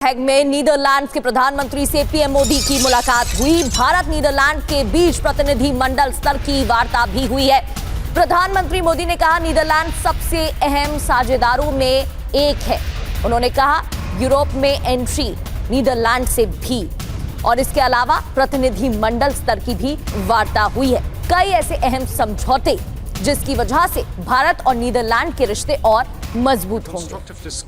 हैग में नीदरलैंड्स के प्रधानमंत्री से पीएम मोदी की मुलाकात हुई। भारत नीदरलैंड के बीच प्रतिनिधि मंडल स्तर की वार्ता भी हुई है। प्रधानमंत्री मोदी ने कहा नीदरलैंड सबसे अहम साझेदारों में एक है। उन्होंने कहा यूरोप में एंट्री नीदरलैंड से भी, और इसके अलावा प्रतिनिधि मंडल स्तर की भी वार्ता हुई है। कई ऐसे अहम समझौते जिसकी वजह से भारत और नीदरलैंड के रिश्ते और मजबूत होंगे। इससे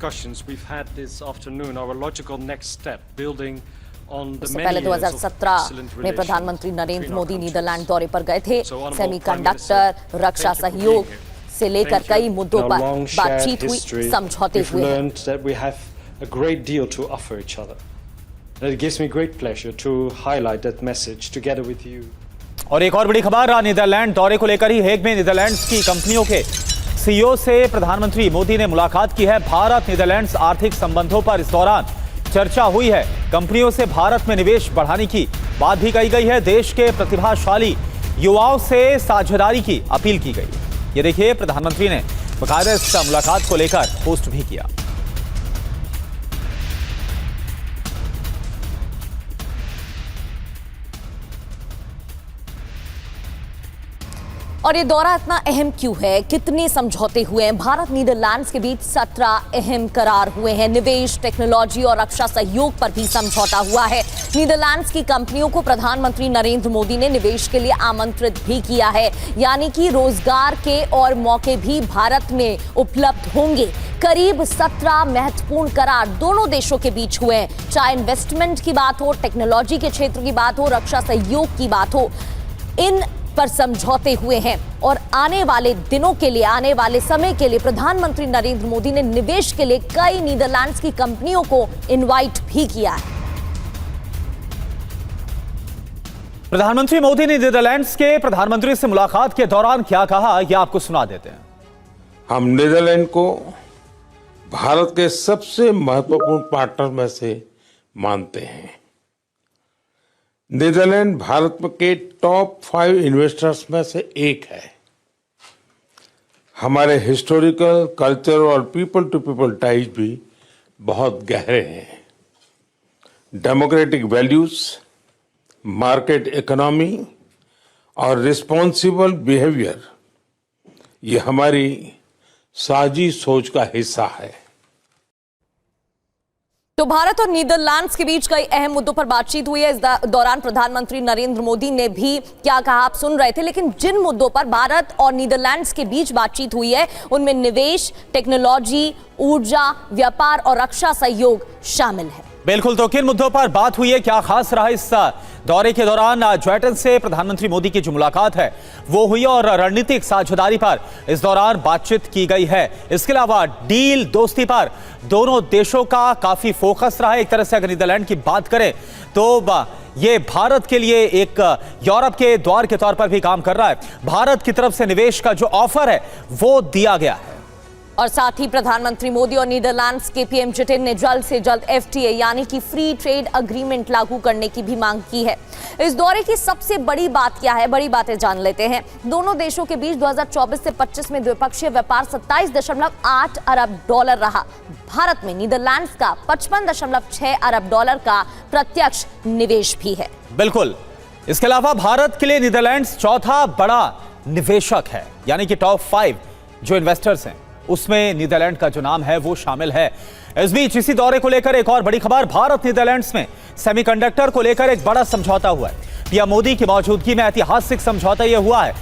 पहले 2017 में प्रधानमंत्री नरेंद्र मोदी नीदरलैंड दौरे पर गए थे। सेमीकंडक्टर, रक्षा सहयोग से लेकर कई मुद्दों पर बातचीत हुई, समझौते हुए हैं। It gives me great pleasure to highlight that message together with you. और एक और बड़ी खबर, नीदरलैंड दौरे को लेकर ही हेग में नीदरलैंड्स की कंपनियों के सीईओ से प्रधानमंत्री मोदी ने मुलाकात की है। भारत नीदरलैंड्स आर्थिक संबंधों पर इस दौरान चर्चा हुई है। कंपनियों से भारत में निवेश बढ़ाने की बात भी कही गई है। देश के प्रतिभाशाली युवाओं से साझेदारी की अपील की गई। ये देखिए, प्रधानमंत्री ने बाकायदा इस मुलाकात को लेकर पोस्ट भी किया। और ये दौरा इतना अहम क्यों है, कितने समझौते हुए हैं? भारत नीदरलैंड्स के बीच 17 अहम करार हुए हैं। निवेश, टेक्नोलॉजी और रक्षा सहयोग पर भी समझौता हुआ है। नीदरलैंड्स की कंपनियों को प्रधानमंत्री नरेंद्र मोदी ने निवेश के लिए आमंत्रित भी किया है, यानी कि रोजगार के और मौके भी भारत में उपलब्ध होंगे। करीब 17 महत्वपूर्ण करार दोनों देशों के बीच हुए हैं, चाहे इन्वेस्टमेंट की बात हो, टेक्नोलॉजी के क्षेत्र की बात हो, रक्षा सहयोग की बात हो, इन पर समझौते हुए हैं। और आने वाले दिनों के लिए, आने वाले समय के लिए प्रधानमंत्री नरेंद्र मोदी ने निवेश के लिए कई नीदरलैंड्स की कंपनियों को इनवाइट भी किया है। प्रधानमंत्री मोदी ने नीदरलैंड्स के प्रधानमंत्री से मुलाकात के दौरान क्या कहा, यह आपको सुना देते हैं। हम नीदरलैंड को भारत के सबसे महत्वपूर्ण पार्टनर में से मानते हैं। नीदरलैंड भारत के टॉप 5 इन्वेस्टर्स में से एक है। हमारे हिस्टोरिकल, कल्चर और पीपल टू पीपल टाइज भी बहुत गहरे हैं। डेमोक्रेटिक वैल्यूज, मार्केट इकोनॉमी और रिस्पॉन्सिबल बिहेवियर, ये हमारी साझी सोच का हिस्सा है। तो भारत और नीदरलैंड्स के बीच कई अहम मुद्दों पर बातचीत हुई है। इस दौरान प्रधानमंत्री नरेंद्र मोदी ने भी क्या कहा आप सुन रहे थे, लेकिन जिन मुद्दों पर भारत और नीदरलैंड्स के बीच बातचीत हुई है उनमें निवेश, टेक्नोलॉजी, ऊर्जा, व्यापार और रक्षा सहयोग शामिल है। बिल्कुल, तो किन मुद्दों पर बात हुई है, क्या खास रहा इस दौरे के दौरान? ज्वाइटन से प्रधानमंत्री मोदी की जो मुलाकात है वो हुई और रणनीतिक साझेदारी पर इस दौरान बातचीत की गई है। इसके अलावा डील, दोस्ती पर दोनों देशों का काफी फोकस रहा है। एक तरह से अगर नीदरलैंड की बात करें तो ये भारत के लिए एक यूरोप के द्वार के तौर पर भी काम कर रहा है। भारत की तरफ से निवेश का जो ऑफर है वो दिया गया है। और साथ ही प्रधानमंत्री मोदी और नीदरलैंड्स के पीएम जिटेन ने जल्द से जल्द एफटीए यानी कि फ्री ट्रेड अग्रीमेंट लागू करने की भी मांग की है। इस दौरे की सबसे बड़ी बात क्या है, बड़ी बातें जान लेते हैं। दोनों देशों के बीच 2024 से 25 में द्विपक्षीय व्यापार 27.8 अरब डॉलर रहा। भारत में नीदरलैंड्स का 55.6 अरब डॉलर का प्रत्यक्ष निवेश भी है। बिल्कुल, इसके अलावा भारत के लिए नीदरलैंड्स चौथा बड़ा निवेशक है, यानी कि टॉप 5 जो इन्वेस्टर्स हैं उसमें नीदरलैंड का जो नाम है वो शामिल है। इस बीच इसी दौरे को लेकर एक और बड़ी खबर, भारत नीदरलैंड्स में सेमीकंडक्टर को लेकर एक बड़ा समझौता हुआ है। पीएम मोदी की मौजूदगी में ऐतिहासिक समझौता यह हुआ है।